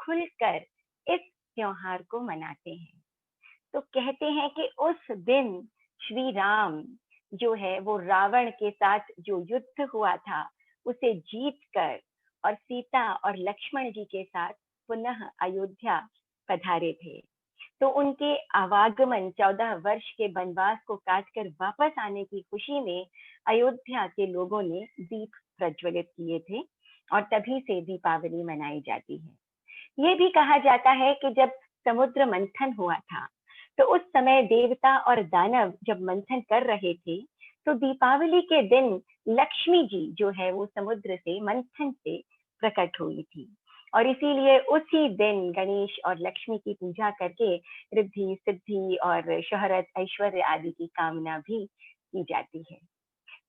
खुलकर इस त्योहार को मनाते हैं। तो कहते हैं कि उस दिन श्री राम जो है वो रावण के साथ जो युद्ध हुआ था उसे जीत कर और सीता और लक्ष्मण जी के साथ पुनः अयोध्या पधारे थे। तो उनके आवागमन 14 वर्ष के वनवास को काटकर वापस आने की खुशी में अयोध्या के लोगों ने दीप प्रज्वलित किए थे और तभी से दीपावली मनाई जाती है। ये भी कहा जाता है कि जब समुद्र मंथन हुआ था तो उस समय देवता और दानव जब मंथन कर रहे थे तो दीपावली के दिन लक्ष्मी जी जो है वो समुद्र से मंथन से प्रकट हुई थी और इसीलिए उसी दिन गणेश और लक्ष्मी की पूजा करके रिद्धि सिद्धि और शोहरत ऐश्वर्य आदि की कामना भी की जाती है।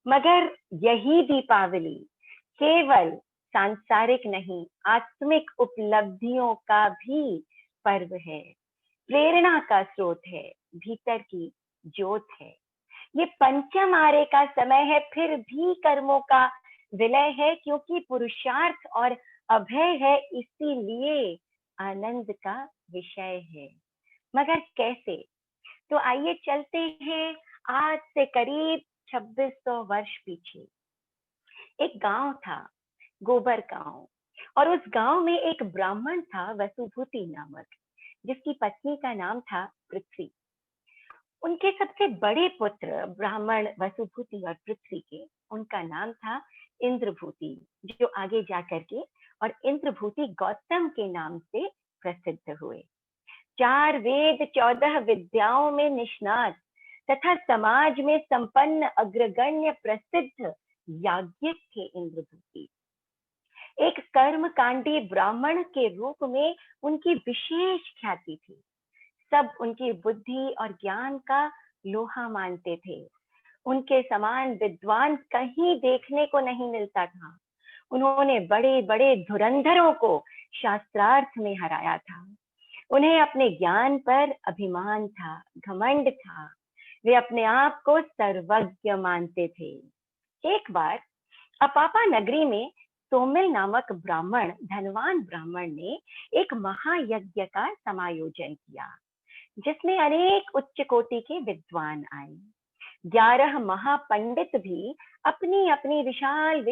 मगर यही दीपावली केवल सांसारिक नहीं आत्मिक उपलब्धियों का भी पर्व है, प्रेरणा का स्रोत है, भीतर की ज्योत है। ये पंचम आरे का समय है, फिर भी कर्मों का विलय है, क्योंकि पुरुषार्थ और अभय है, इसीलिए आनंद का विषय है। मगर कैसे? तो आइए चलते हैं आज से करीब 2600 वर्ष पीछे। एक गांव था, गोबर गांव, और उस गांव में एक ब्राह्मण था वसुभूति नामक, जिसकी पत्नी का नाम था पृथ्वी। उनके सबसे बड़े पुत्र ब्राह्मण वसुभूति और पृथ्वी के, उनका नाम था इंद्रभूति, जो आगे जाकर के और इंद्रभूति गौतम के नाम से प्रसिद्ध हुए। 4 वेद 14 विद्याओं में निष्णात तथा समाज में संपन्न अग्रगण्य प्रसिद्ध याज्ञिक थे इंद्रभूति। एक कर्मकांडी ब्राह्मण के रूप में उनकी विशेष ख्याति थी। सब उनकी बुद्धि और ज्ञान का लोहा मानते थे। उनके समान विद्वान कहीं देखने को नहीं मिलता था। उन्होंने बड़े बड़े धुरंधरों को शास्त्रार्थ में हराया था। उन्हें अपने ज्ञान पर अभिमान था, घमंड था। वे अपने आप को सर्वज्ञ मानते थे। एक बार अपापा नगरी में सोमिल नामक ब्राह्मण, धनवान ब्राह्मण ने एक महायज्ञ का समायोजन किया, जिसमें अनेक उच्च कोटि के विद्वान आए। 11 महापंडित भी अपनी अपनी विशाल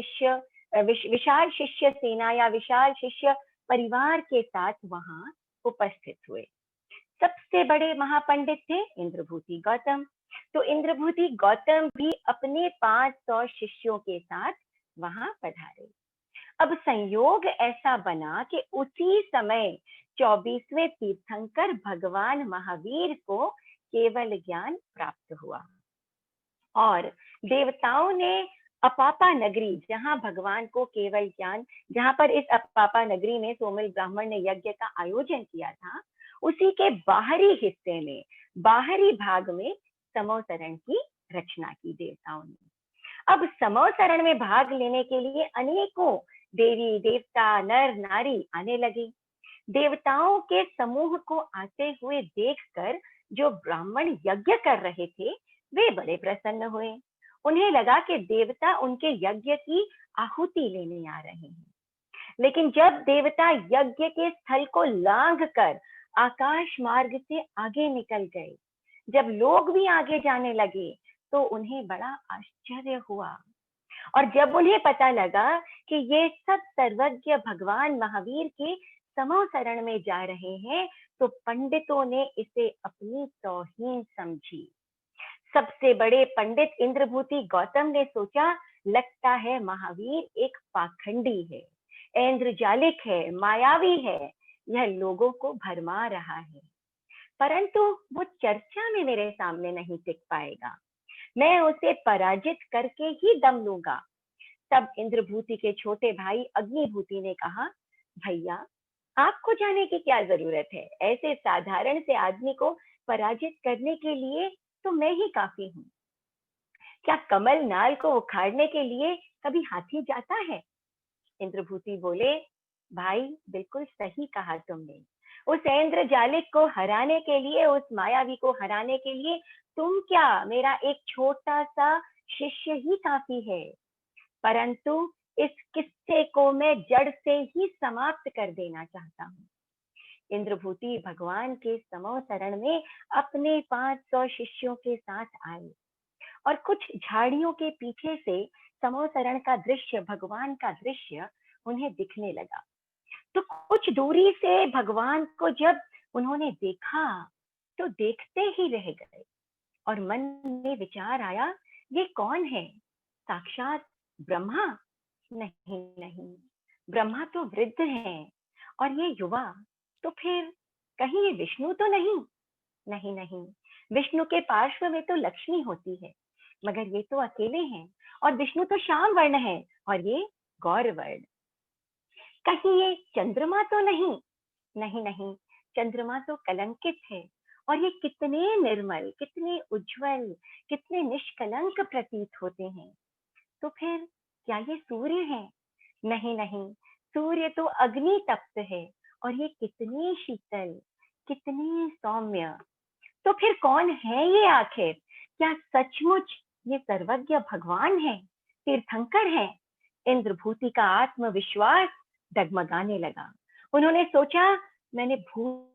शिष्य सेना या विशाल शिष्य परिवार के साथ वहां उपस्थित हुए। सबसे बड़े महापंडित थे इंद्रभूति गौतम। तो इंद्रभूति गौतम भी अपने 500 शिष्यों के साथ वहां पधारे। अब संयोग ऐसा बना कि उसी समय 24वें तीर्थंकर भगवान महावीर को केवल ज्ञान प्राप्त हुआ और देवताओं ने अपापा नगरी, जहां भगवान को केवल ज्ञान, जहां पर इस अपापा नगरी में सोमिल ब्राह्मण ने यज्ञ का आयोजन किया था, उसी के बाहरी हिस्से में, बाहरी भाग में समोसरण की रचना की देवताओं ने। अब समोसरण में भाग लेने के लिए अनेकों देवी देवता नर नारी आने लगे। देवताओं के समूह को आते हुए देखकर जो ब्राह्मण यज्ञ कर रहे थे वे बड़े प्रसन्न हुए। उन्हें लगा कि देवता उनके यज्ञ की आहुति लेने आ रहे हैं। लेकिन जब देवता यज्ञ के स्थल को लांघ कर आकाश मार्ग से आगे निकल गए, जब लोग भी आगे जाने लगे तो उन्हें बड़ा आश्चर्य हुआ। और जब उन्हें पता लगा कि ये सब सर्वज्ञ भगवान महावीर के समोसरण में जा रहे हैं, तो पंडितों ने इसे अपनी तौहीन समझी। सबसे बड़े पंडित इंद्रभूति गौतम ने सोचा, लगता है महावीर एक पाखंडी है, इंद्रजालिक है, मायावी है, यह लोगों को भरमा रहा है, परंतु वो चर्चा में मेरे सामने नहीं टिक पाएगा। मैं उसे पराजित करके ही दम लूंगा। तब इंद्रभूति के छोटे भाई अग्निभूति ने कहा, भैया आपको जाने की क्या जरूरत है, ऐसे साधारण से आदमी को पराजित करने के लिए तो मैं ही काफी हूँ। क्या कमल नाल को उखाड़ने के लिए कभी हाथी जाता है? इंद्रभूति बोले, भाई बिल्कुल सही कहा तुमने। उस इंद्रजालिक को हराने के लिए, उस मायावी को हराने के लिए तुम क्या, मेरा एक छोटा सा शिष्य ही काफी है। परंतु इस किस्से को मैं जड़ से ही समाप्त कर देना चाहता हूँ। इंद्रभूति भगवान के समो शरण में अपने 500 शिष्यों के साथ आए और कुछ झाड़ियों के पीछे से समोसरण का दृश्य, भगवान का दृश्य उन्हें दिखने लगा। तो कुछ दूरी से भगवान को जब उन्होंने देखा तो देखते ही रह गए और मन में विचार आया, ये कौन है? साक्षात ब्रह्मा? नहीं नहीं, ब्रह्मा तो वृद्ध हैं और ये युवा, तो फिर कहीं ये विष्णु तो नहीं? नहीं नहीं, विष्णु के पार्श्व में तो लक्ष्मी होती है, मगर ये तो अकेले हैं और विष्णु तो श्याम वर्ण है और ये गौर वर्ण। कहीं ये चंद्रमा तो नहीं? नहीं नहीं, चंद्रमा तो कलंकित है और ये कितने निर्मल, कितने उज्जवल, कितने निष्कलंक प्रतीत होते हैं। तो फिर क्या ये सूर्य है? नहीं नहीं, सूर्य तो अग्नि तप्त है और ये कितने शीतल, कितने सौम्य। तो फिर कौन है ये आखिर? क्या सचमुच ये सर्वज्ञ भगवान है, तीर्थंकर है? इंद्रभूति का आत्मविश्वास डगमगाने लगा। उन्होंने सोचा, मैंने भूल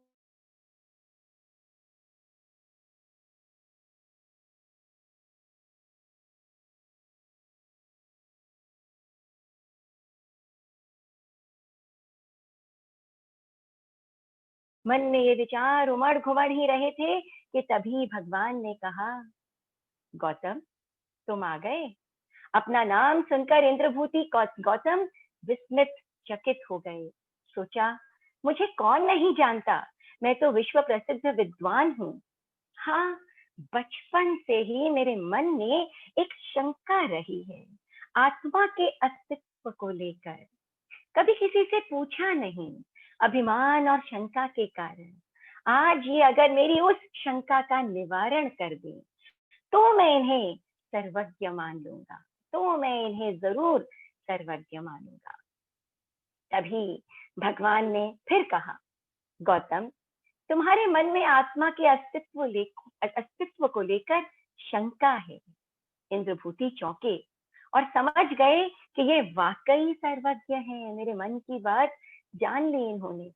मन में ये विचार उमड़ घुमड़ ही रहे थे कि तभी भगवान ने कहा, गौतम तुम आ गए। अपना नाम सुनकर इंद्रभूति गौतम विस्मित चकित हो गए। सोचा, मुझे कौन नहीं जानता, मैं तो विश्व प्रसिद्ध विद्वान हूँ। हाँ, बचपन से ही मेरे मन में एक शंका रही है आत्मा के अस्तित्व को लेकर। कभी किसी से पूछा नहीं, अभिमान और शंका के कारण। आज ये अगर मेरी उस शंका का निवारण कर दे तो मैं इन्हें सर्वज्ञ मान लूंगा, तो मैं इन्हें जरूर सर्वज्ञ मानूंगा। तभी भगवान ने फिर कहा, गौतम तुम्हारे मन में आत्मा के अस्तित्व को लेकर शंका है। इंद्रभूति चौंके और समझ गए कि ये वाकई सर्वज्ञ है, मेरे मन की बात जान ली इन्होंने।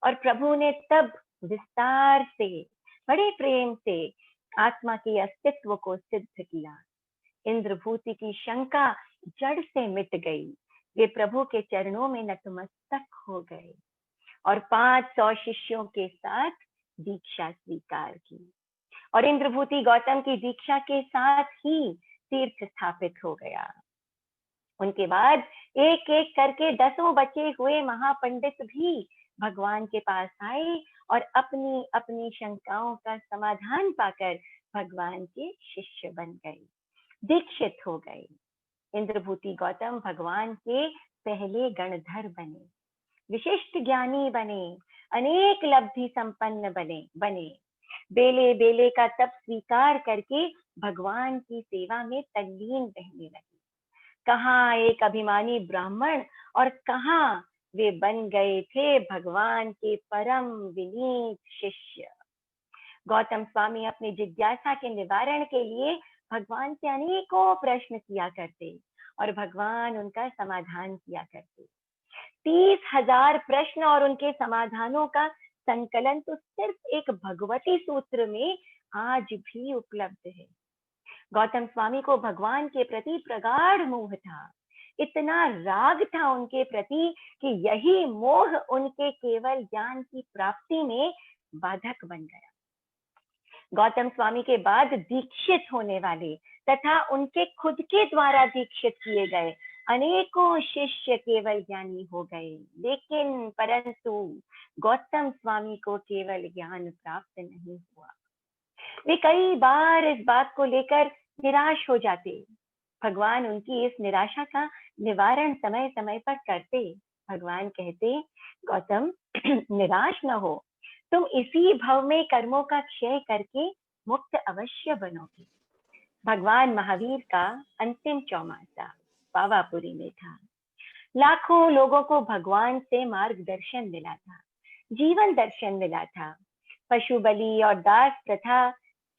और प्रभु ने तब विस्तार से, बड़े प्रेम से आत्मा के अस्तित्व को सिद्ध किया। इंद्रभूति की शंका जड़ से मिट गई। वे प्रभु के चरणों में नतमस्तक हो गए और 500 शिष्यों के साथ दीक्षा स्वीकार की। और इंद्रभूति गौतम की दीक्षा के साथ ही तीर्थ स्थापित हो गया। उनके बाद एक एक करके 10 बचे हुए महापंडित भी भगवान के पास आए और अपनी अपनी शंकाओं का समाधान पाकर भगवान के शिष्य बन गए, दीक्षित हो गए। इंद्रभूति गौतम भगवान के पहले गणधर बने, विशिष्ट ज्ञानी बने, अनेक लब्धि संपन्न बने। बेले बेले का तप स्वीकार करके भगवान की सेवा में तल्लीन रहने लगे। कहाँ एक अभिमानी ब्राह्मण और कहाँ वे बन गए थे भगवान के परम विनीत शिष्य। गौतम स्वामी अपनी जिज्ञासा के निवारण के लिए भगवान से अनेकों प्रश्न किया करते और भगवान उनका समाधान किया करते। 30,000 प्रश्न और उनके समाधानों का संकलन तो सिर्फ एक भगवती सूत्र में आज भी उपलब्ध है। गौतम स्वामी को भगवान के प्रति प्रगाढ़ मोह था, इतना राग था उनके प्रति कि यही मोह उनके केवल ज्ञान की प्राप्ति में बाधक बन गया। गौतम स्वामी के बाद दीक्षित होने वाले तथा उनके खुद के द्वारा दीक्षित किए गए अनेकों शिष्य केवल ज्ञानी हो गए, लेकिन परंतु गौतम स्वामी को केवल ज्ञान प्राप्त नहीं हुआ। वे कई बार इस बात को लेकर निराश हो जाते। भगवान उनकी इस निराशा का निवारण समय समय पर करते। भगवान कहते, गौतम निराश न हो, तुम इसी भव में कर्मों का क्षय करके मुक्त अवश्य बनोगे। भगवान महावीर का अंतिम चौमासा पावापुरी में था। लाखों लोगों को भगवान से मार्गदर्शन मिला था, जीवन दर्शन मिला था। पशु बलि और दास प्रथा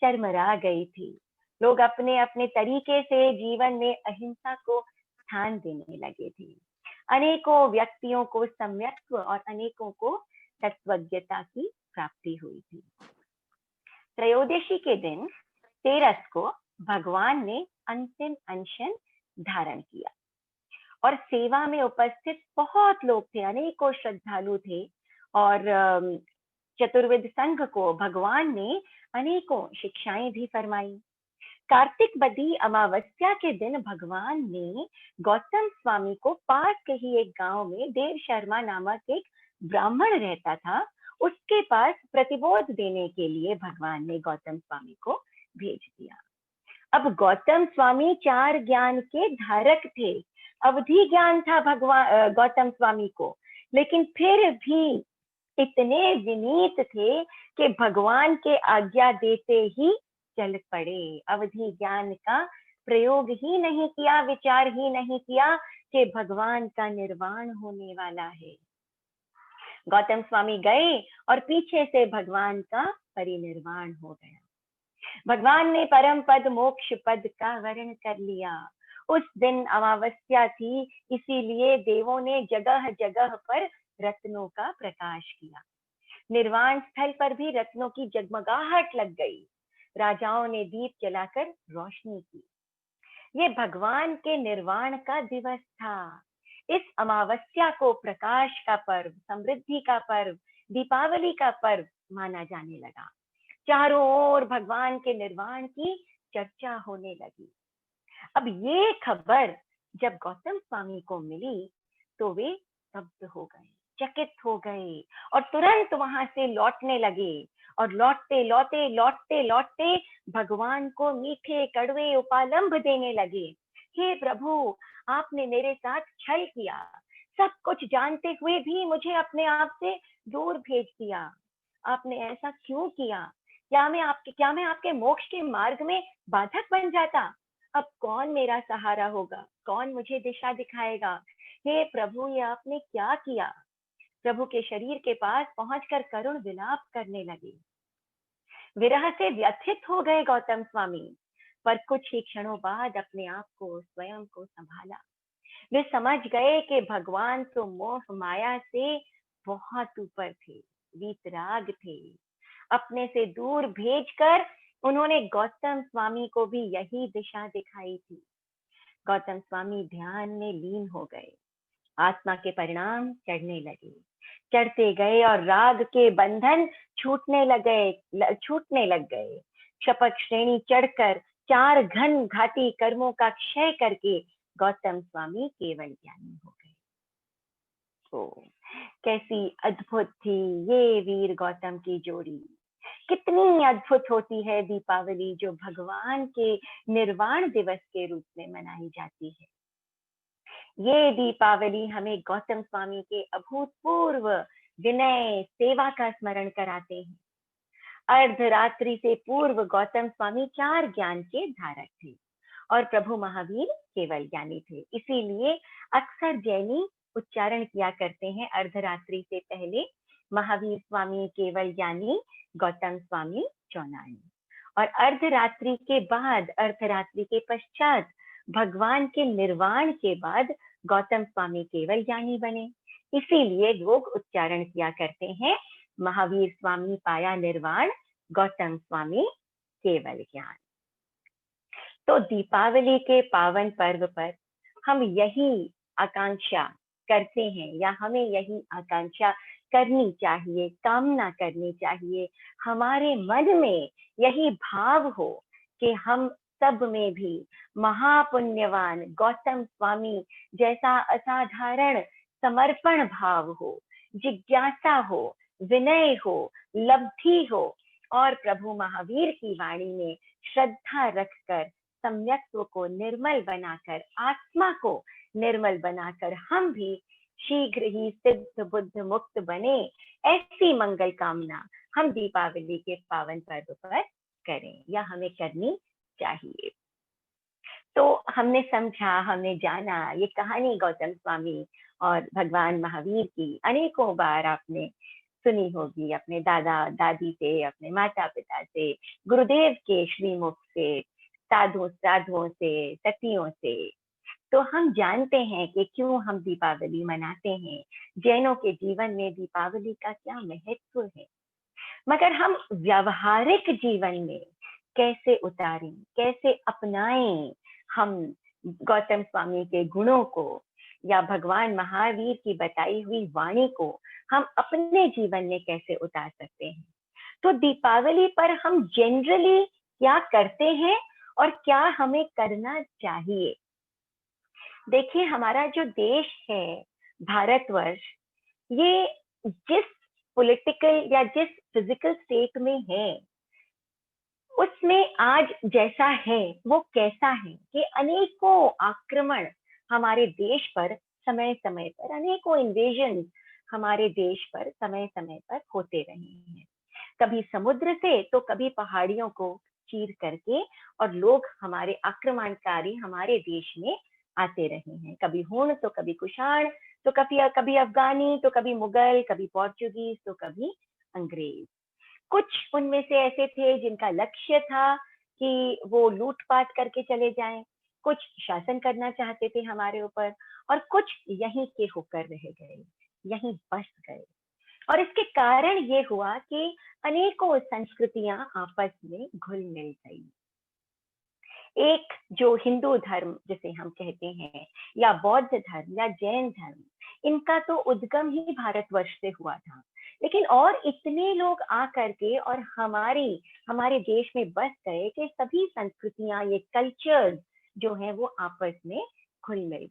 चरमरा गई थी। लोग अपने अपने तरीके से जीवन में अहिंसा को स्थान देने लगे थे। अनेकों व्यक्तियों को सम्यक्त्व और अनेकों को तत्वज्ञता की प्राप्ति हुई थी। त्रयोदशी के दिन तेरस को भगवान ने अंतिम अनशन धारण किया और सेवा में उपस्थित बहुत लोग थे, अनेकों श्रद्धालु थे और चतुर्वेद संघ को भगवान ने अनेकों शिक्षाएं भी फरमाई। कार्तिक बदी अमावस्या के दिन भगवान ने गौतम स्वामी को पास के ही एक गांव में देव शर्मा नामक एक ब्राह्मण रहता था, उसके पास प्रतिबोध देने के लिए भगवान ने गौतम स्वामी को भेज दिया। अब गौतम स्वामी 4 ज्ञान के धारक थे, अवधि ज्ञान था भगवान गौतम स्वामी को, लेकिन फिर भी इतने विनीत थे कि भगवान के आज्ञा देते ही चल पड़े। अवधि ज्ञान का प्रयोग ही नहीं किया, विचार ही नहीं किया कि भगवान का निर्वाण होने वाला है। गौतम स्वामी गए और पीछे से भगवान का परिनिर्वाण हो गया। भगवान ने परम पद मोक्ष पद का वर्ण कर लिया। उस दिन अमावस्या थी, इसीलिए देवों ने जगह जगह पर रत्नों का प्रकाश किया। निर्वाण स्थल पर भी रत्नों की जगमगाहट लग गई। राजाओं ने दीप जलाकर रोशनी की। ये भगवान के निर्वाण का दिवस था। इस अमावस्या को प्रकाश का पर्व, समृद्धि का पर्व, दीपावली का पर्व माना जाने लगा। चारों ओर भगवान के निर्वाण की चर्चा होने लगी। अब ये खबर जब गौतम स्वामी को मिली तो वे स्तब्ध हो गए, चकित हो गए और तुरंत वहां से लौटने लगे और लौटते लौटते भगवान को मीठे कड़वे उपालंभ देने लगे। हे प्रभु, आपने मेरे साथ छल किया, सब कुछ जानते हुए भी मुझे अपने आप से दूर भेज दिया। आपने ऐसा क्यों किया? क्या मैं आपके मोक्ष के मार्ग में बाधक बन जाता? अब कौन मेरा सहारा होगा? कौन मुझे दिशा दिखाएगा? हे प्रभु, ये आपने क्या किया? प्रभु के शरीर के पास पहुंचकर करुण विलाप करने लगे। विरह से व्यथित हो गए गौतम स्वामी, पर कुछ ही क्षणों बाद अपने आप को, स्वयं को संभाला। वे समझ गए कि भगवान तो मोह माया से बहुत ऊपर थे, वीतराग थे। अपने से दूर भेजकर उन्होंने गौतम स्वामी को भी यही दिशा दिखाई थी। गौतम स्वामी ध्यान में लीन हो गए। आत्मा के परिणाम चढ़ते गए और राग के बंधन छूटने लग गए। शपथ श्रेणी चढ़कर 4 घन घाटी कर्मों का क्षय करके गौतम स्वामी केवल ज्ञानी हो गए। तो कैसी अद्भुत थी ये वीर गौतम की जोड़ी। कितनी अद्भुत होती है दीपावली, जो भगवान के निर्वाण दिवस के रूप में मनाई जाती है। ये दीपावली हमें गौतम स्वामी के अभूतपूर्व विनय सेवा का स्मरण कराते हैं। अर्धरात्रि से पूर्व गौतम स्वामी 4 ज्ञान के धारक थे और प्रभु महावीर केवल ज्ञानी थे। इसीलिए अक्सर जैनी उच्चारण किया करते हैं अर्धरात्रि से पहले महावीर स्वामी केवल ज्ञानी, गौतम स्वामी चौनानी, और अर्धरात्रि के बाद, अर्धरात्रि के पश्चात, भगवान के निर्वाण के बाद गौतम स्वामी केवल ज्ञानी बने। इसीलिए लोग उच्चारण किया करते हैं महावीर स्वामी पाया निर्वाण, गौतम स्वामी केवल ज्ञान। तो दीपावली के पावन पर्व पर हम यही आकांक्षा करते हैं, या हमें यही आकांक्षा करनी चाहिए, कामना करनी चाहिए, हमारे मन में यही भाव हो कि हम सब में भी महापुण्यवान गौतम स्वामी जैसा असाधारण समर्पण भाव हो, जिज्ञासा हो, विनय हो, लब्धि हो, और प्रभु महावीर की वाणी में श्रद्धा रखकर सम्यक्त्व को निर्मल बनाकर, आत्मा को निर्मल बनाकर हम भी शीघ्र ही सिद्ध बुद्ध मुक्त बने, ऐसी मंगल कामना हम दीपावली के पावन पर्व पर करें, या हमें करनी चाहिए। तो हमने समझा, हमने जाना ये कहानी गौतम स्वामी और भगवान महावीर की अनेकों बार आपने सुनी होगी, अपने दादा दादी से, अपने माता पिता से, गुरुदेव के श्रीमुख से, साधुओं से, सतियों से। तो हम जानते हैं कि क्यों हम दीपावली मनाते हैं, जैनों के जीवन में दीपावली का क्या महत्व है। मगर हम व्यावहारिक जीवन में कैसे उतारें, कैसे अपनाएं हम गौतम स्वामी के गुणों को या भगवान महावीर की बताई हुई वाणी को हम अपने जीवन में कैसे उतार सकते हैं। तो दीपावली पर हम जनरली क्या करते हैं और क्या हमें करना चाहिए। देखिए, हमारा जो देश है भारतवर्ष, ये जिस पॉलिटिकल या जिस फिजिकल स्टेट में है, उसमें आज जैसा है वो कैसा है कि अनेकों आक्रमण हमारे देश पर समय समय पर, अनेकों इन्वेजन हमारे देश पर समय समय पर होते रहे हैं। कभी समुद्र से तो कभी पहाड़ियों को चीर करके, और लोग हमारे आक्रमणकारी हमारे देश में आते रहे हैं। कभी हुण तो कभी कुषाण, तो कभी कभी अफगानी, तो कभी मुगल, कभी पोर्चुगीज, तो कभी अंग्रेज। कुछ उनमें से ऐसे थे जिनका लक्ष्य था कि वो लूटपाट करके चले जाएं, कुछ शासन करना चाहते थे हमारे ऊपर, और कुछ यहीं के होकर रह गए, यहीं बस गए। और इसके कारण ये हुआ कि अनेकों संस्कृतियां आपस में घुल मिल गई। एक जो हिंदू धर्म जिसे हम कहते हैं, या बौद्ध धर्म या जैन धर्म, इनका तो उद्गम ही भारतवर्ष से हुआ था। लेकिन और इतने लोग आ करके और हमारे देश में बस गए कि सभी संस्कृतियां, ये कल्चर्स जो है वो आपस में घुल मिल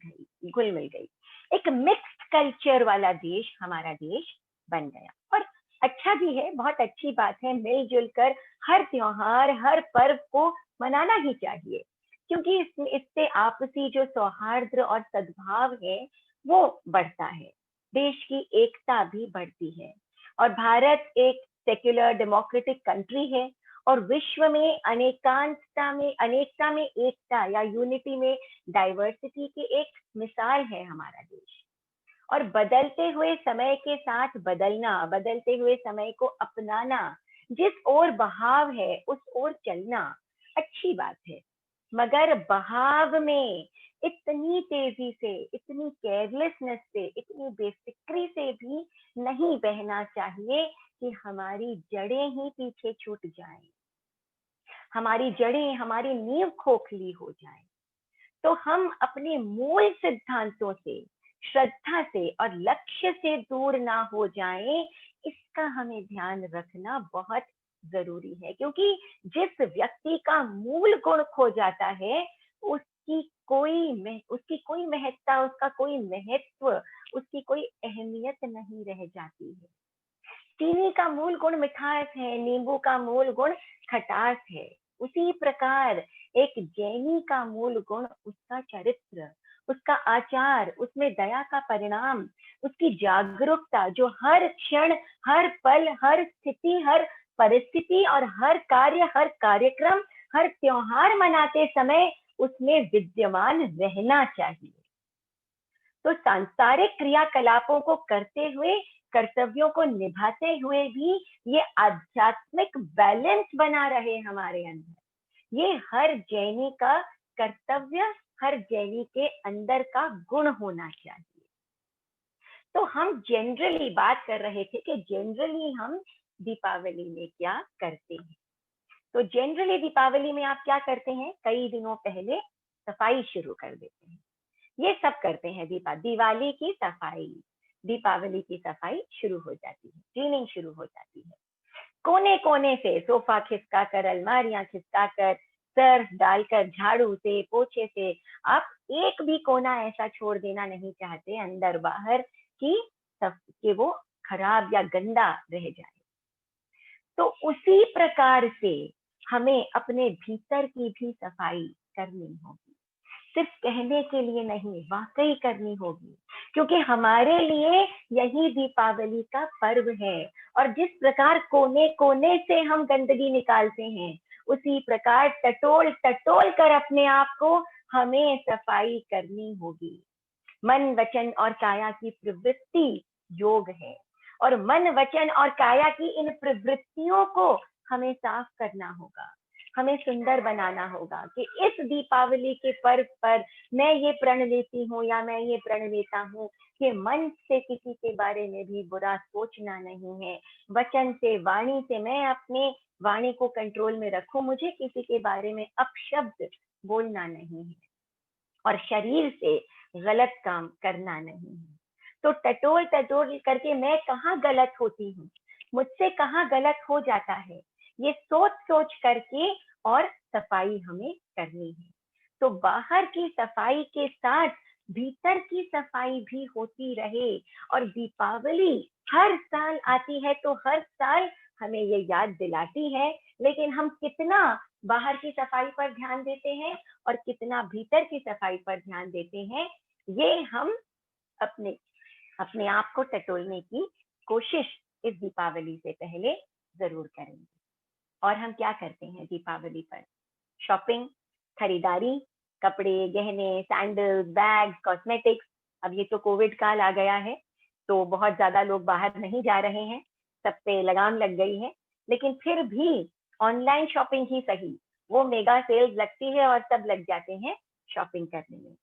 गई। एक मिक्स्ड कल्चर वाला देश हमारा देश बन गया। और अच्छा भी है, बहुत अच्छी बात है, मिलजुल कर हर त्योहार, हर पर्व को मनाना ही चाहिए, क्योंकि इससे आपसी जो सौहार्द और सद्भाव है वो बढ़ता है, देश की एकता भी बढ़ती है। और भारत एक सेक्युलर डेमोक्रेटिक कंट्री है, और विश्व में अनेकता में एकता या यूनिटी में डाइवर्सिटी की एक मिसाल है हमारा देश। और बदलते हुए समय के साथ बदलना, बदलते हुए समय को अपनाना, जिस ओर बहाव है उस ओर चलना अच्छी बात है। मगर बहाव में इतनी तेजी से, इतनी केयरलेसनेस से, इतनी बेफिक्री से भी नहीं बहना चाहिए कि हमारी जड़ें ही पीछे छूट जाएं, हमारी जड़ें, हमारी नींव खोखली हो जाए। तो हम अपने मूल सिद्धांतों से, श्रद्धा से और लक्ष्य से दूर ना हो जाएं, इसका हमें ध्यान रखना बहुत जरूरी है। क्योंकि जिस व्यक्ति का मूल गुण खो जाता है, उसकी कोई महत्ता, उसका कोई महत्व, उसकी कोई अहमियत नहीं रह जाती है। चीनी का मूल गुण मिठास है, नींबू का मूल गुण खटास है। उसी प्रकार एक जैनी का मूल गुण उसका चरित्र, उसका आचार, उसमें दया का परिणाम, उसकी जागरूकता, जो हर क्षण, हर पल, हर स्थिति, हर परिस्थिति और हर कार्य, हर कार्यक्रम, हर त्योहार मनाते समय उसमें विद्यमान रहना चाहिए। तो सांसारिक क्रियाकलापों को करते हुए, कर्तव्यों को निभाते हुए भी ये आध्यात्मिक बैलेंस बना रहे हमारे अंदर, ये हर जैनी का कर्तव्य, हर जैनी के अंदर का गुण होना चाहिए। तो हम जनरली बात कर रहे थे कि जनरली हम दीपावली में क्या करते हैं। तो जनरली दीपावली में आप क्या करते हैं, कई दिनों पहले सफाई शुरू कर देते हैं। ये सब करते हैं, दिवाली की सफाई, दीपावली की सफाई शुरू हो जाती है, क्लीनिंग शुरू हो जाती है। कोने कोने से सोफा खिसका कर, अलमारियां खिसका कर, सर्फ डालकर, झाड़ू से, पोछे से, आप एक भी कोना ऐसा छोड़ देना नहीं चाहते अंदर बाहर कि वो खराब या गंदा रह जाए। तो उसी प्रकार से हमें अपने भीतर की भी सफाई करनी होगी, सिर्फ कहने के लिए नहीं, वाकई करनी होगी। क्योंकि हमारे लिए यही दीपावली का पर्व है। और जिस प्रकार कोने कोने से हम गंदगी निकालते हैं, उसी प्रकार टटोल टटोल कर अपने आप को हमें सफाई करनी होगी। मन, वचन और काया की प्रवृत्ति योग है, और मन, वचन और काया की इन प्रवृत्तियों को हमें साफ करना होगा। हमें सुंदर बनाना होगा कि इस दीपावली के पर्व पर मैं ये प्रण लेती हूँ या मैं ये प्रण लेता हूँ कि मन से किसी के बारे में भी बुरा सोचना नहीं है, वचन से, वाणी से मैं अपने वाणी को कंट्रोल में रखूं, मुझे किसी के बारे में अपशब्द बोलना नहीं है और शरीर से गलत काम करना नहीं है। तो टटोल टटोल करके मैं कहाँ गलत होती हूँ, मुझसे कहाँ गलत हो जाता है, ये सोच सोच करके और सफाई हमें करनी है। तो बाहर की सफाई के साथ भीतर की सफाई भी होती रहे। और दीपावली हर साल आती है तो हर साल हमें ये याद दिलाती है, लेकिन हम कितना बाहर की सफाई पर ध्यान देते हैं और कितना भीतर की सफाई पर ध्यान देते हैं, ये हम अपने अपने आप को टटोलने की कोशिश इस दीपावली से पहले जरूर करेंगे। और हम क्या करते हैं दीपावली पर? शॉपिंग, खरीदारी, कपड़े, गहने, सैंडल्स, बैग्स, कॉस्मेटिक्स। अब ये तो कोविड काल आ गया है, तो बहुत ज्यादा लोग बाहर नहीं जा रहे हैं, सब पे लगाम लग गई है, लेकिन फिर भी ऑनलाइन शॉपिंग ही सही, वो मेगा सेल्स लगती है और सब लग जाते हैं शॉपिंग करने में।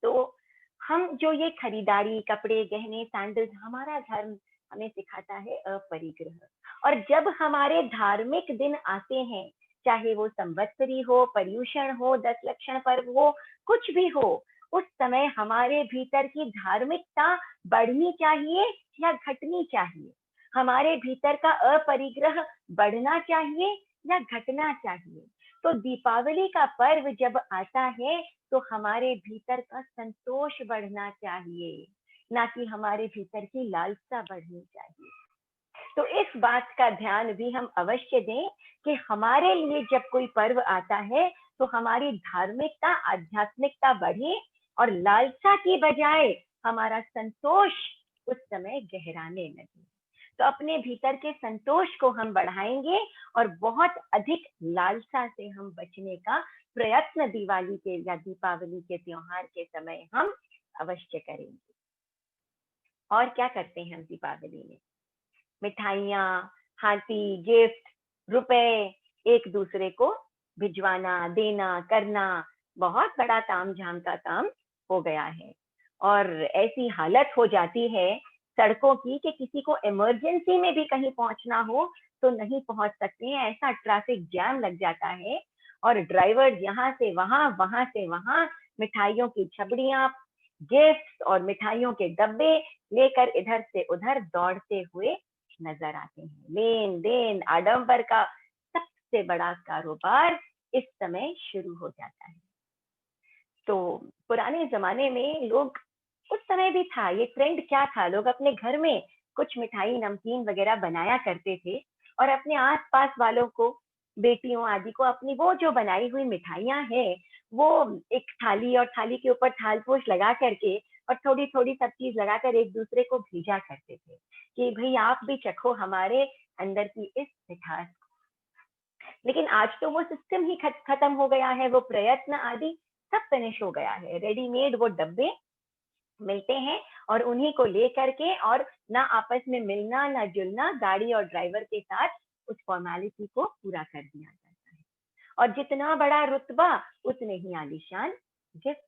तो हम जो ये खरीदारी, कपड़े, गहने, सैंडल्स, हमारा धर्म हमें सिखाता है अपरिग्रह। और जब हमारे धार्मिक दिन आते हैं, चाहे वो संवत्सरी हो, पर्युषण हो, 10 लक्षण पर्व हो, कुछ भी हो, उस समय हमारे भीतर की धार्मिकता बढ़नी चाहिए या घटनी चाहिए? हमारे भीतर का अपरिग्रह बढ़ना चाहिए या घटना चाहिए? तो दीपावली का पर्व जब आता है तो हमारे भीतर का संतोष बढ़ना चाहिए, ना कि हमारे भीतर की लालसा बढ़नी चाहिए। तो इस बात का ध्यान भी हम अवश्य दें कि हमारे लिए जब कोई पर्व आता है तो हमारी धार्मिकता, आध्यात्मिकता बढ़े और लालसा की बजाय हमारा संतोष उस समय गहराने लगे। तो अपने भीतर के संतोष को हम बढ़ाएंगे और बहुत अधिक लालसा से हम बचने का प्रयत्न दिवाली के या दीपावली के त्योहार के समय हम अवश्य करेंगे। और क्या करते हैं हम दीपावली में? मिठाइयाँ, हाथी, गिफ्ट, रुपए एक दूसरे को भिजवाना, देना, करना बहुत बड़ा तामझाम का काम हो गया है। और ऐसी हालत हो जाती है सड़कों की कि किसी को इमरजेंसी में भी कहीं पहुंचना हो तो नहीं पहुंच सकते हैं, ऐसा ट्रैफिक जैम लग जाता है। और ड्राइवर यहाँ से वहां, वहां से वहां मिठाइयों की छबड़ियां, गिफ्ट और मिठाइयों के डब्बे लेकर इधर से उधर दौड़ते हुए नजर आते हैं। लेन देन, आडंबर का सबसे बड़ा कारोबार इस समय शुरू हो जाता है। तो पुराने जमाने में लोग, उस समय भी था ये ट्रेंड, क्या था, लोग अपने घर में कुछ मिठाई, नमकीन वगैरह बनाया करते थे और अपने आसपास वालों को, बेटियों आदि को अपनी वो जो बनाई हुई मिठाइयाँ हैं वो एक थाली और थाली के ऊपर थाल पोश लगा करके और थोड़ी थोड़ी सब चीज लगाकर एक दूसरे को भेजा करते थे कि भाई आप भी चखो हमारे अंदर की इस मिठास। लेकिन आज तो वो सिस्टम ही खत्म हो गया है, वो प्रयत्न आदि सब फिनिश हो गया है। रेडीमेड वो डब्बे मिलते हैं और उन्हीं को ले करके और ना आपस में मिलना ना जुलना, गाड़ी और ड्राइवर के साथ उस फॉर्मेलिटी को पूरा कर दिया जाता है। और जितना बड़ा रुतबा उतने ही आलीशान गिफ्ट।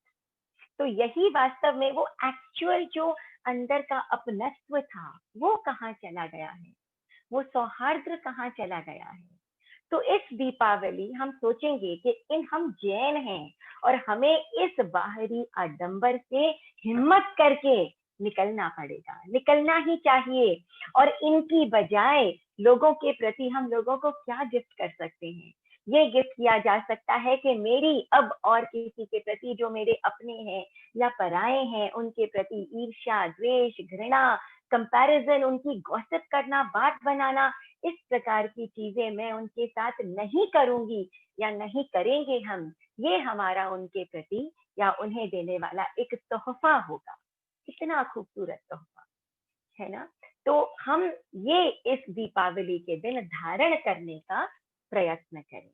तो यही वास्तव में वो एक्चुअल जो अंदर का अपनत्व था वो कहाँ चला गया है, वो सौहार्द कहाँ चला गया है? तो इस दीपावली हम सोचेंगे कि इन हम जैन हैं और हमें इस बाहरी आडंबर से हिम्मत करके निकलना पड़ेगा, निकलना ही चाहिए। और इनकी बजाय लोगों के प्रति हम लोगों को क्या गिफ्ट कर सकते हैं? ये गिफ्ट किया जा सकता है कि मेरी अब और किसी के प्रति जो मेरे अपने हैं या पराए हैं उनके प्रति ईर्ष्या, द्वेष, घृणा, कंपैरिजन, उनकी गॉसिप करना, बात बनाना, इस प्रकार की चीजें मैं उनके साथ नहीं करूंगी या नहीं करेंगे हम। ये हमारा उनके प्रति या उन्हें देने वाला एक तोहफा होगा। इतना खूबसूरत तोहफा, है ना? तो हम ये इस दीपावली के दिन धारण करने का प्रयत्न करें।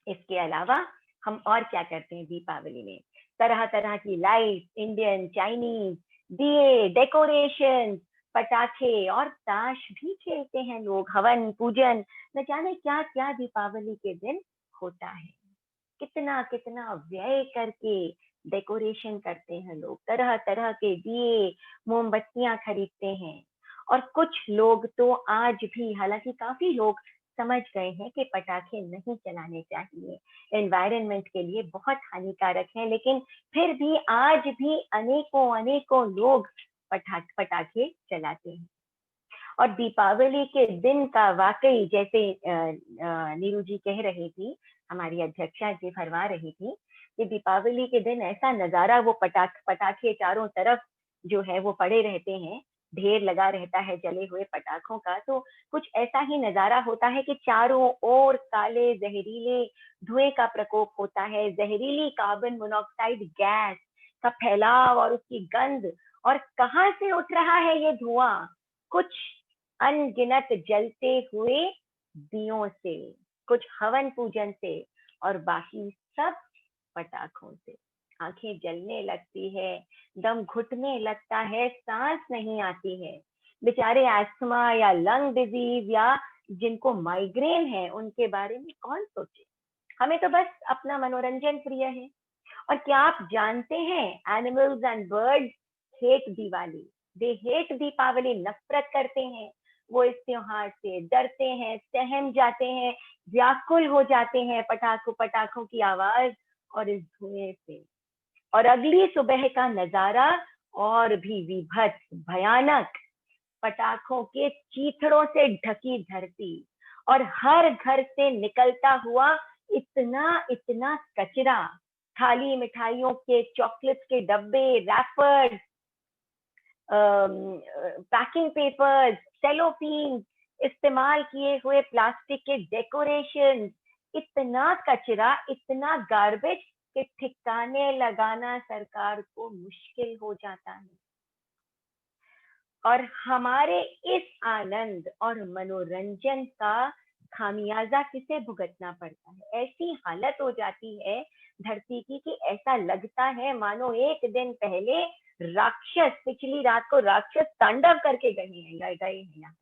इसके अलावा हम और क्या करते हैं दीपावली में? तरह तरह की लाइट, इंडियन, चाइनीज, दिए, डेकोरेशन, पटाखे और ताश भी खेलते हैं लोग, हवन पूजन, न जाने क्या क्या दीपावली के दिन होता है। कितना कितना व्यय करके डेकोरेशन करते हैं लोग, तरह तरह के दिए, मोमबत्तियां खरीदते हैं। और कुछ लोग तो आज भी, हालांकि काफी लोग समझ गए हैं कि पटाखे नहीं चलाने चाहिए, एनवायरनमेंट के लिए बहुत हानिकारक है, लेकिन फिर भी आज भी अनेकों अनेकों लोग पटाखे चलाते हैं। और दीपावली के दिन का वाकई, जैसे नीरू जी कह रही थी, हमारी अध्यक्षा जी फरमा रही थी कि दीपावली के दिन ऐसा नजारा, वो पटाखे चारों तरफ जो है वो पड़े रहते हैं, ढेर लगा रहता है जले हुए पटाखों का, तो कुछ ऐसा ही नजारा होता है कि चारों ओर काले जहरीले धुएं का प्रकोप होता है, जहरीली कार्बन मोनोऑक्साइड गैस का फैलाव और उसकी गंध। और कहाँ से उठ रहा है ये धुआं? कुछ अनगिनत जलते हुए दियों से, कुछ हवन पूजन से, और बाकी सब पटाखों से। आंखें जलने लगती है, दम घुटने लगता है, सांस नहीं आती है। बेचारे अस्थमा या लंग डिजीज या जिनको माइग्रेन है, उनके बारे में कौन सोचे? हमें तो बस अपना मनोरंजन प्रिय है। और क्या आप जानते हैं, animals and birds hate Diwali, they hate Deepavali, नफरत करते हैं। वो इस त्योहार से डरते हैं, सहम जाते हैं, व्याकुल हो जाते हैं पटाखों की आवाज और इस धुएं से। और अगली सुबह का नजारा और भी विभत्स, भयानक। पटाखों के चीथड़ों से ढकी धरती, और हर घर से निकलता हुआ इतना इतना कचरा, खाली मिठाइयों के, चॉकलेट्स के डब्बे, रैपर्स, पैकिंग पेपर्स, सेलोफीन, इस्तेमाल किए हुए प्लास्टिक के डेकोरेशन, इतना कचरा, इतना गार्बेज कि ठिकाने लगाना सरकार को मुश्किल हो जाता है। और हमारे इस आनंद और मनोरंजन का खामियाजा किसे भुगतना पड़ता है? ऐसी हालत हो जाती है धरती की कि ऐसा लगता है मानो एक दिन पहले राक्षस, पिछली रात को राक्षस तांडव करके गए हैं यहाँ।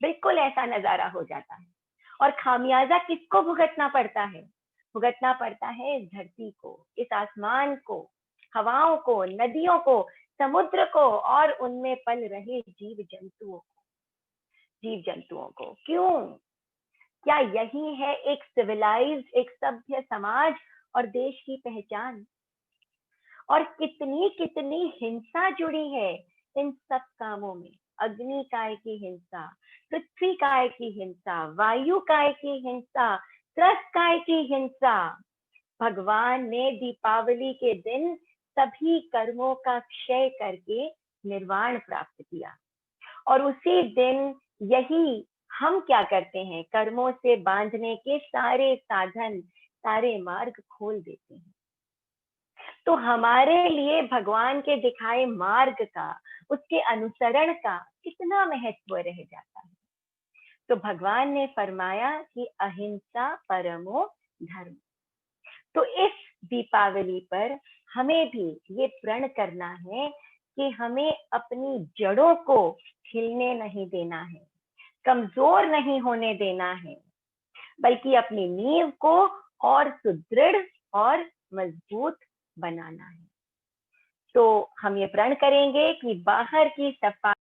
बिल्कुल ऐसा नजारा हो जाता है। और खामियाजा किसको भुगतना पड़ता है? भुगतना पड़ता है इस धरती को, इस आसमान को, हवाओं को, नदियों को, समुद्र को, और उनमें पल रहे जीव जंतुओं को। क्यों? क्या यही है एक सिविलाइज्ड, एक सभ्य समाज और देश की पहचान? और कितनी कितनी हिंसा जुड़ी है इन सब कामों में। अग्नि काय की हिंसा, पृथ्वी काय की हिंसा, वायु काय की हिंसा, त्रस्त काय की हिंसा। भगवान ने दीपावली के दिन सभी कर्मों का क्षय करके निर्वाण प्राप्त किया। और उसी दिन यही हम क्या करते हैं, कर्मों से बांधने के सारे साधन, सारे मार्ग खोल देते हैं। तो हमारे लिए भगवान के दिखाए मार्ग का, उसके अनुसरण का कितना महत्व रह जाता है। तो भगवान ने फरमाया कि अहिंसा परमो धर्म। तो इस दीपावली पर हमें भी ये प्रण करना है कि हमें अपनी जड़ों को हिलने नहीं देना है, कमजोर नहीं होने देना है, बल्कि अपनी नींव को और सुदृढ़ और मजबूत बनाना है। तो हम ये प्रण करेंगे कि बाहर की सफाई,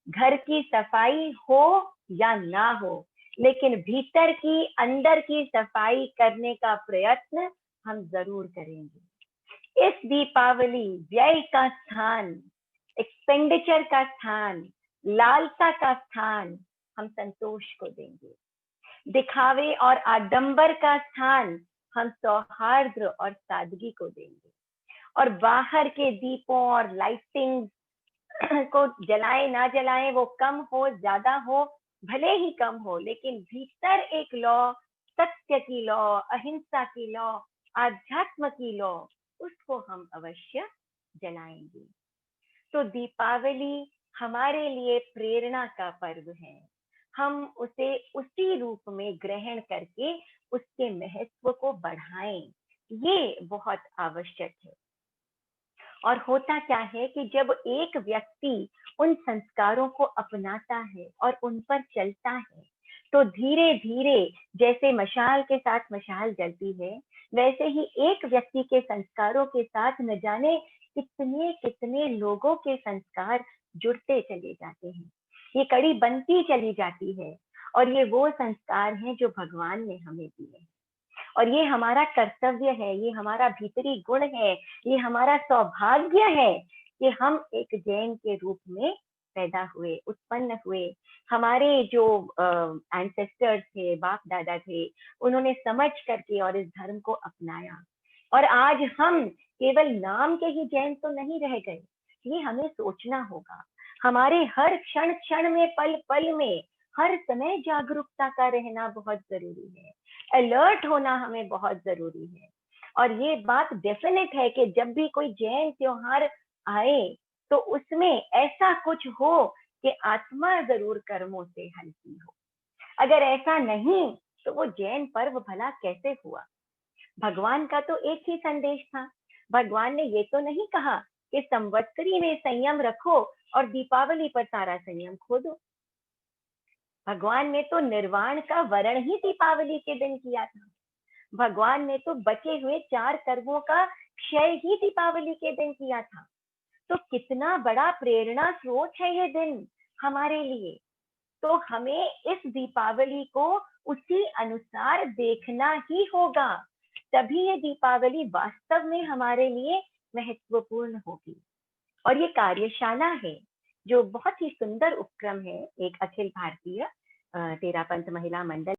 घर की सफाई हो या ना हो, लेकिन भीतर की, अंदर की सफाई करने का प्रयत्न हम जरूर करेंगे। इस दीपावली व्यय का स्थान, एक्सपेंडिचर का स्थान, लालसा का स्थान हम संतोष को देंगे। दिखावे और आडंबर का स्थान हम सौहार्द और सादगी को देंगे। और बाहर के दीपों और लाइटिंग को जलाएं ना जलाएं, वो कम हो ज्यादा हो, भले ही कम हो, लेकिन भीतर एक लौ, सत्य की लौ, अहिंसा की लौ, आध्यात्म की लौ, उसको हम अवश्य जलाएंगे। तो दीपावली हमारे लिए प्रेरणा का पर्व है। हम उसे उसी रूप में ग्रहण करके उसके महत्व को बढ़ाएं, ये बहुत आवश्यक है। और होता क्या है कि जब एक व्यक्ति उन संस्कारों को अपनाता है और उन पर चलता है, तो धीरे धीरे जैसे मशाल के साथ मशाल जलती है, वैसे ही एक व्यक्ति के संस्कारों के साथ न जाने कितने कितने लोगों के संस्कार जुड़ते चले जाते हैं। ये कड़ी बनती चली जाती है, और ये वो संस्कार हैं जो भगवान ने हमें दिए, और ये हमारा कर्तव्य है, ये हमारा भीतरी गुण है, ये हमारा सौभाग्य है कि हम एक जैन के रूप में पैदा हुए, उत्पन्न हुए। हमारे जो एंसेस्टर्स थे, बाप दादा थे, उन्होंने समझ करके और इस धर्म को अपनाया, और आज हम केवल नाम के ही जैन तो नहीं रह गए। ये हमें सोचना होगा। हमारे हर क्षण क्षण में, पल पल में, हर समय जागरूकता का रहना बहुत जरूरी है। अलर्ट होना हमें बहुत जरूरी है। और ये बात डेफिनेट है कि जब भी कोई जैन त्योहार आए, तो उसमें ऐसा कुछ हो कि आत्मा जरूर कर्मों से हल्की हो। अगर ऐसा नहीं, तो वो जैन पर्व भला कैसे हुआ? भगवान का तो एक ही संदेश था। भगवान ने ये तो नहीं कहा कि संवत्सरी में संयम रखो और दीपावली पर सारा संयम खो दो। भगवान ने तो निर्वाण का वर्ण ही दीपावली के दिन किया था। भगवान ने तो बचे हुए 4 कर्मों का क्षय ही दीपावली के दिन किया था। तो कितना बड़ा प्रेरणा स्रोत है ये दिन हमारे लिए। तो हमें इस दीपावली को उसी अनुसार देखना ही होगा, तभी ये दीपावली वास्तव में हमारे लिए महत्वपूर्ण होगी। और ये कार्यशाला है, जो बहुत ही सुंदर उपक्रम है, एक अखिल भारतीय तेरापंथ महिला मंडल